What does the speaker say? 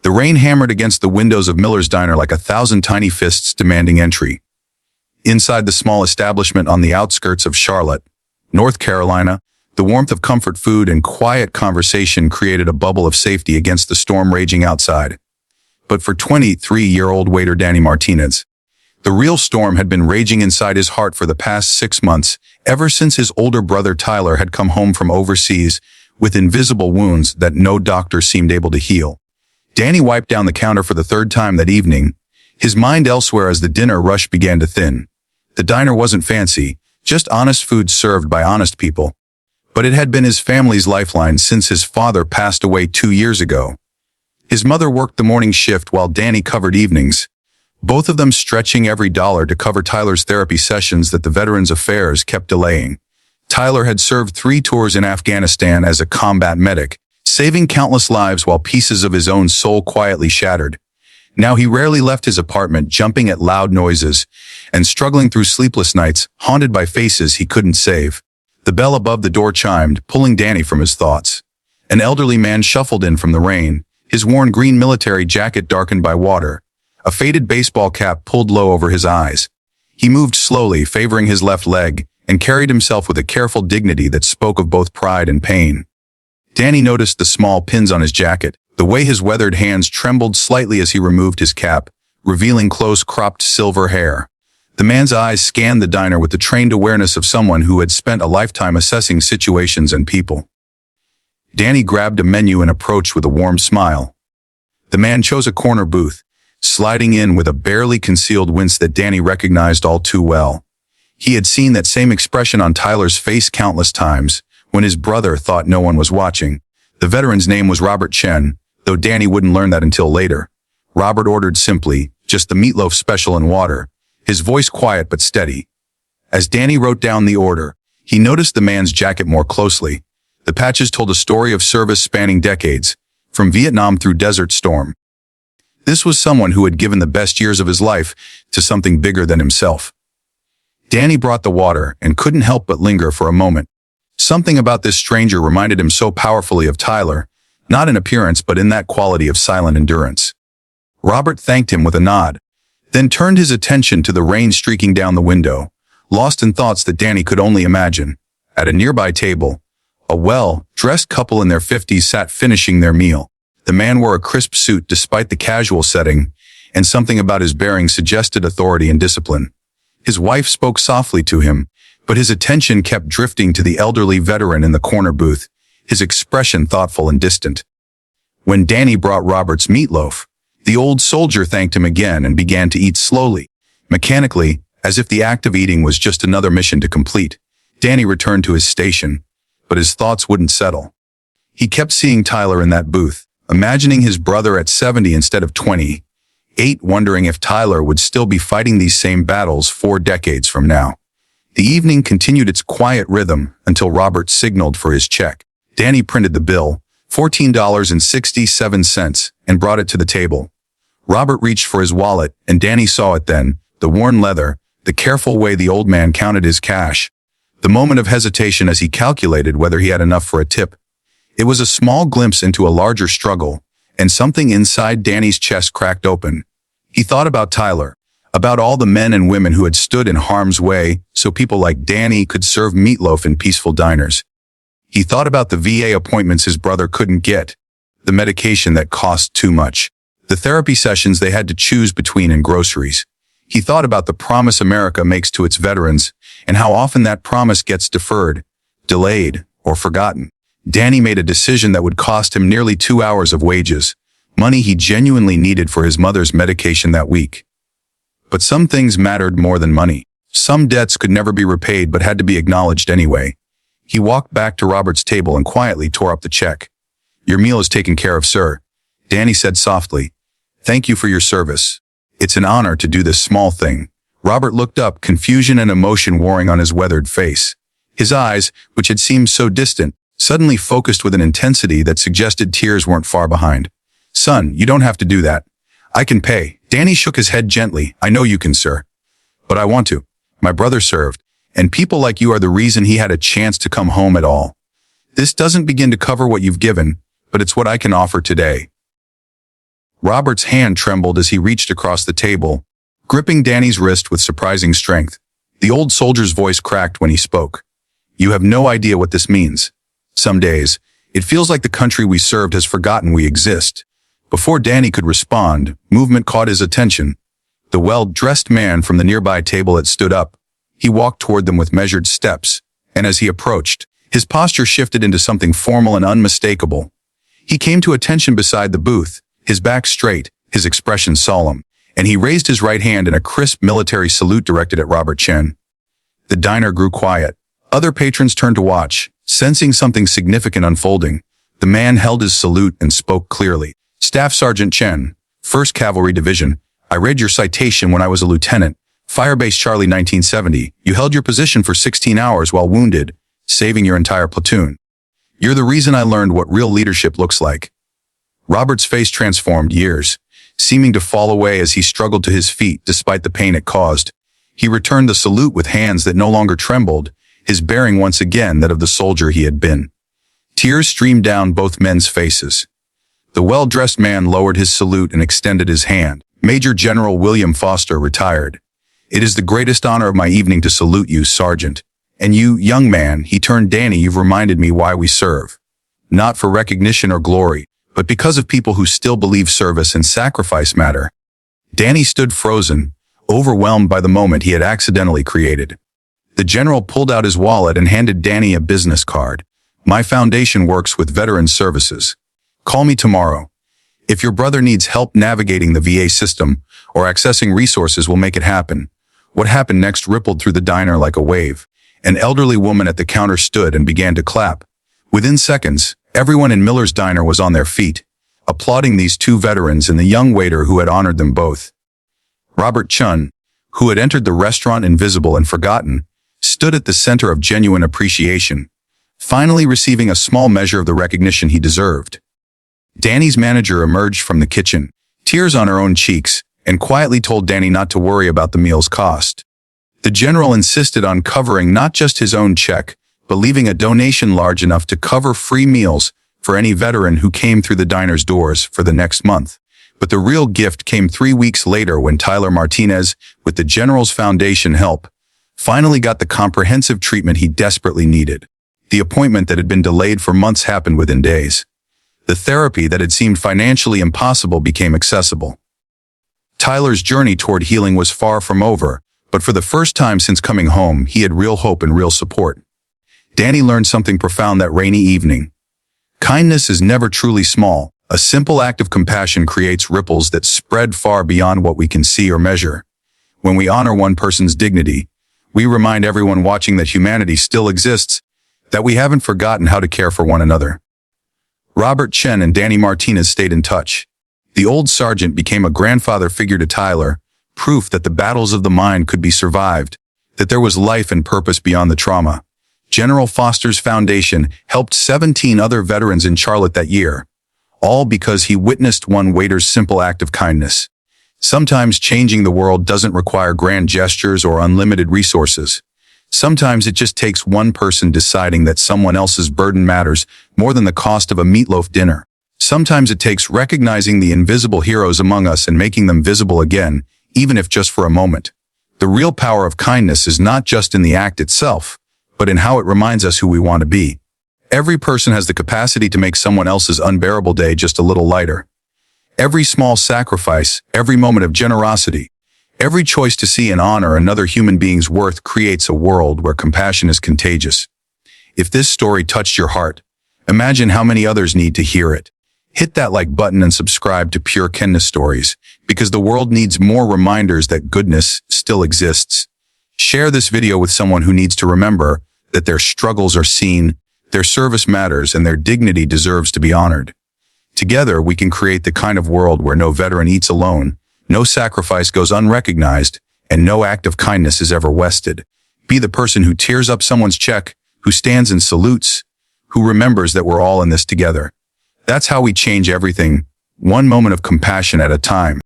The rain hammered against the windows of Miller's Diner like 1,000 tiny fists demanding entry. Inside the small establishment on the outskirts of Charlotte, North Carolina, the warmth of comfort food and quiet conversation created a bubble of safety against the storm raging outside. But for 23-year-old waiter Danny Martinez, the real storm had been raging inside his heart for the past 6 months, ever since his older brother Tyler had come home from overseas with invisible wounds that no doctor seemed able to heal. Danny wiped down the counter for the third time that evening, his mind elsewhere as the dinner rush began to thin. The diner wasn't fancy, just honest food served by honest people. But it had been his family's lifeline since his father passed away 2 years ago. His mother worked the morning shift while Danny covered evenings, both of them stretching every dollar to cover Tyler's therapy sessions that the Veterans Affairs kept delaying. Tyler had served 3 tours in Afghanistan as a combat medic, saving countless lives while pieces of his own soul quietly shattered. Now he rarely left his apartment, jumping at loud noises and struggling through sleepless nights, haunted by faces he couldn't save. The bell above the door chimed, pulling Danny from his thoughts. An elderly man shuffled in from the rain, his worn green military jacket darkened by water, a faded baseball cap pulled low over his eyes. He moved slowly, favoring his left leg, and carried himself with a careful dignity that spoke of both pride and pain. Danny noticed the small pins on his jacket, the way his weathered hands trembled slightly as he removed his cap, revealing close-cropped silver hair. The man's eyes scanned the diner with the trained awareness of someone who had spent a lifetime assessing situations and people. Danny grabbed a menu and approached with a warm smile. The man chose a corner booth, sliding in with a barely concealed wince that Danny recognized all too well. He had seen that same expression on Tyler's face countless times, when his brother thought no one was watching. The veteran's name was Robert Chen, though Danny wouldn't learn that until later. Robert ordered simply, just the meatloaf special and water, his voice quiet but steady. As Danny wrote down the order, he noticed the man's jacket more closely. The patches told a story of service spanning decades, from Vietnam through Desert Storm. This was someone who had given the best years of his life to something bigger than himself. Danny brought the water and couldn't help but linger for a moment. Something about this stranger reminded him so powerfully of Tyler, not in appearance but in that quality of silent endurance. Robert thanked him with a nod, then turned his attention to the rain streaking down the window, lost in thoughts that Danny could only imagine. At a nearby table, a well-dressed couple in their 50s sat finishing their meal. The man wore a crisp suit despite the casual setting, and something about his bearing suggested authority and discipline. His wife spoke softly to him, but his attention kept drifting to the elderly veteran in the corner booth, his expression thoughtful and distant. When Danny brought Robert's meatloaf, the old soldier thanked him again and began to eat slowly, mechanically, as if the act of eating was just another mission to complete. Danny returned to his station, but his thoughts wouldn't settle. He kept seeing Tyler in that booth, imagining his brother at 70 instead of 28, wondering if Tyler would still be fighting these same battles 4 decades from now. The evening continued its quiet rhythm until Robert signaled for his check. Danny printed the bill, $14.67, and brought it to the table. Robert reached for his wallet, and Danny saw it then, the worn leather, the careful way the old man counted his cash, the moment of hesitation as he calculated whether he had enough for a tip. It was a small glimpse into a larger struggle, and something inside Danny's chest cracked open. He thought about Tyler, about all the men and women who had stood in harm's way so people like Danny could serve meatloaf in peaceful diners. He thought about the VA appointments his brother couldn't get, the medication that cost too much, the therapy sessions they had to choose between and groceries. He thought about the promise America makes to its veterans and how often that promise gets deferred, delayed, or forgotten. Danny made a decision that would cost him nearly 2 hours of wages, money he genuinely needed for his mother's medication that week. But some things mattered more than money. Some debts could never be repaid but had to be acknowledged anyway. He walked back to Robert's table and quietly tore up the check. "Your meal is taken care of, sir," Danny said softly. "Thank you for your service. It's an honor to do this small thing." Robert looked up, confusion and emotion warring on his weathered face. His eyes, which had seemed so distant, suddenly focused with an intensity that suggested tears weren't far behind. "Son, you don't have to do that. I can pay." Danny shook his head gently. "I know you can, sir. But I want to. My brother served, and people like you are the reason he had a chance to come home at all. This doesn't begin to cover what you've given, but it's what I can offer today." Robert's hand trembled as he reached across the table, gripping Danny's wrist with surprising strength. The old soldier's voice cracked when he spoke. "You have no idea what this means. Some days, it feels like the country we served has forgotten we exist." Before Danny could respond, movement caught his attention. The well-dressed man from the nearby table had stood up. He walked toward them with measured steps, and as he approached, his posture shifted into something formal and unmistakable. He came to attention beside the booth, his back straight, his expression solemn, and he raised his right hand in a crisp military salute directed at Robert Chen. The diner grew quiet. Other patrons turned to watch, sensing something significant unfolding. The man held his salute and spoke clearly. "Staff Sergeant Chen, 1st Cavalry Division, I read your citation when I was a lieutenant. Firebase Charlie 1970. You held your position for 16 hours while wounded, saving your entire platoon. You're the reason I learned what real leadership looks like." Robert's face transformed years, seeming to fall away as he struggled to his feet despite the pain it caused. He returned the salute with hands that no longer trembled, his bearing once again that of the soldier he had been. Tears streamed down both men's faces. The well-dressed man lowered his salute and extended his hand. "Major General William Foster, retired. It is the greatest honor of my evening to salute you, Sergeant. And you, young man," he turned Danny, "you've reminded me why we serve. Not for recognition or glory, but because of people who still believe service and sacrifice matter." Danny stood frozen, overwhelmed by the moment he had accidentally created. The general pulled out his wallet and handed Danny a business card. "My foundation works with veteran services. Call me tomorrow. If your brother needs help navigating the VA system or accessing resources, we'll make it happen." What happened next rippled through the diner like a wave. An elderly woman at the counter stood and began to clap. Within seconds, everyone in Miller's diner was on their feet, applauding these two veterans and the young waiter who had honored them both. Robert Chun, who had entered the restaurant invisible and forgotten, stood at the center of genuine appreciation, finally receiving a small measure of the recognition he deserved. Danny's manager emerged from the kitchen, tears on her own cheeks, and quietly told Danny not to worry about the meal's cost. The general insisted on covering not just his own check, but leaving a donation large enough to cover free meals for any veteran who came through the diner's doors for the next month. But the real gift came 3 weeks later when Tyler Martinez, with the general's foundation help, finally got the comprehensive treatment he desperately needed. The appointment that had been delayed for months happened within days. The therapy that had seemed financially impossible became accessible. Tyler's journey toward healing was far from over, but for the first time since coming home, he had real hope and real support. Danny learned something profound that rainy evening. Kindness is never truly small. A simple act of compassion creates ripples that spread far beyond what we can see or measure. When we honor one person's dignity, we remind everyone watching that humanity still exists, that we haven't forgotten how to care for one another. Robert Chen and Danny Martinez stayed in touch. The old sergeant became a grandfather figure to Tyler, proof that the battles of the mind could be survived, that there was life and purpose beyond the trauma. General Foster's foundation helped 17 other veterans in Charlotte that year, all because he witnessed one waiter's simple act of kindness. Sometimes changing the world doesn't require grand gestures or unlimited resources. Sometimes it just takes one person deciding that someone else's burden matters more than the cost of a meatloaf dinner. Sometimes it takes recognizing the invisible heroes among us and making them visible again, even if just for a moment. The real power of kindness is not just in the act itself, but in how it reminds us who we want to be. Every person has the capacity to make someone else's unbearable day just a little lighter. Every small sacrifice, every moment of generosity, every choice to see and honor another human being's worth creates a world where compassion is contagious. If this story touched your heart, imagine how many others need to hear it. Hit that like button and subscribe to Pure Kindness Stories, because the world needs more reminders that goodness still exists. Share this video with someone who needs to remember that their struggles are seen, their service matters, and their dignity deserves to be honored. Together, we can create the kind of world where no veteran eats alone, no sacrifice goes unrecognized, and no act of kindness is ever wasted. Be the person who tears up someone's check, who stands and salutes, who remembers that we're all in this together. That's how we change everything, one moment of compassion at a time.